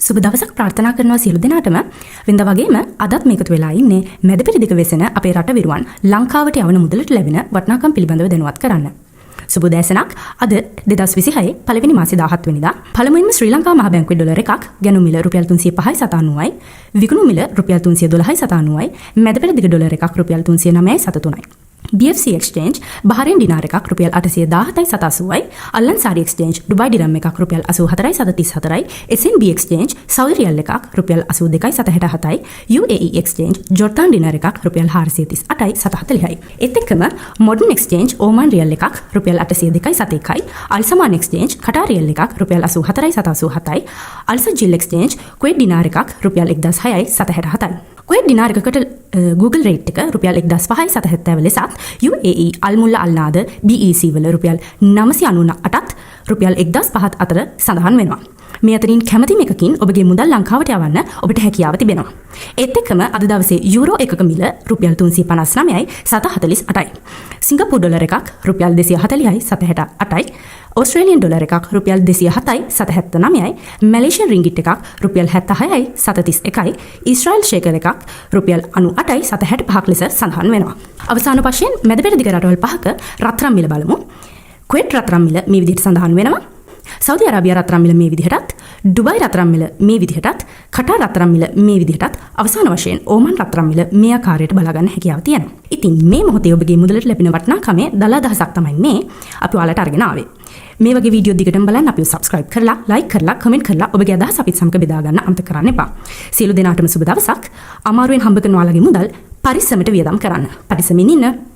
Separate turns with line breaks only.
සුබ දවසක් ප්‍රාර්ථනා කරනවා සියලු දෙනාටම. වෙනද වගේම අදත් මේකතු වෙලා ඉන්නේ මැද පෙරදිග වෙසෙන අපේ රට විරුවන් ලංකාවට යවන මුදලට ලැබෙන වටිනාකම් පිළිබඳව දැනුවත් කරන්න. සුබ දැසනක් අද 2026 පළවෙනි මාසේ 17 වෙනිදා පළමුවෙන්ම ශ්‍රී ලංකා මහ බැංකුවේ ඩොලර් එකක් ගැනු මිල රුපියල් 305යි 790යි විකුණු මිල රුපියල් 312යි 790යි මැද පෙරදිග ඩොලර් එකක් රුපියල් 309යි 73යි. BFC exchange බහරේන් දිනාර එකක් රුපියල් 817යි 780යි අල්ලන්සාරි exchange ඩුබයි දිරම් එකක් රුපියල් 84යි 734යි SNB exchange සෞදි රියල් එකක් රුපියල් 82යි 767යි UAE exchange ජෝර්දාන් දිනාර එකක් රුපියල් 438යි 740යි ඒත් එක්කම modern exchange ඕමන් රියල් එකක් රුපියල් 802යි 701යි අල්සමාන් exchange කටාර් රියල් එකක් රුපියල් 84යි 787යි අල්සජිල් exchange කුවේට් දිනාර එකක් රුපියල් 1006යි 767යි කුවේට් දිනාර එකකට Google rate එක රුපියල් 1005යි 770 ලෙසත් UAE අල්මුල්ලා අල්නාද BEC වල රුපියල් 998ත් රුපියල් 1005ත් අතර සඳහන් වෙනවා. මේ අතරින් කැමැතිම එකකින් ඔබගේ මුදල් ලංකාවට යවන්න ඔබට හැකියාව තිබෙනවා. ඒත් එක්කම අද දවසේ යූරෝ එකක මිල රුපියල් 359යි 748යි. සිංගප්පූරු ඩොලර් එකක් රුපියල් 240යි 768යි. ඔස්ට්‍රේලියන් ඩොලර් එකක් රුපියල් 207යි 779යි. මැලේසියන් රින්ගිට් එකක් රුපියල් 76යි 731යි. ඊශ්‍රායල් ෂේකල් එකක් රුපියල් 98යි 765ක් ලෙස සඳහන් වෙනවා. අවසාන වශයෙන් මැද පෙරදිග රටවල් පහක රත්රන් මිල බලමු. කුවේට් රත්රන් මිල මේ විදිහට සඳහන් වෙනවා. සෞදි අරාබියා රත්රන් මිල මේ විදිහටත්, ඩුබයි රත්රන් මිල මේ විදිහටත්, කටාර් රත්රන් මිල මේ විදිහටත්, අවසාන වශයෙන් ඕමන් රත්රන් මිල මේ ආකාරයට බලා ගන්න හැකියාව තියෙනවා. ඉතින් මේ මොහොතේ ඔබගේ මුදලට ලැබෙන වටිනාකමේ දල දහසක් තමයි මේ අපි ඔයාලට අරගෙන ආවේ. මේ වගේ වීඩියෝ දිගටම බලන්න අපිව subscribe කරලා, like කරලා, comment කරලා ඔබගේ අදහස් අපිත් සමග බෙදා ගන්න අමතක කරන්න එපා. සියලු දෙනාටම සුබ දවසක්. අමාරුවෙන් හම්බ කරන ඔයාලගේ මුදල් පරිස්සමට වියදම් කරන්න. පරිස්සමින් ඉන්න.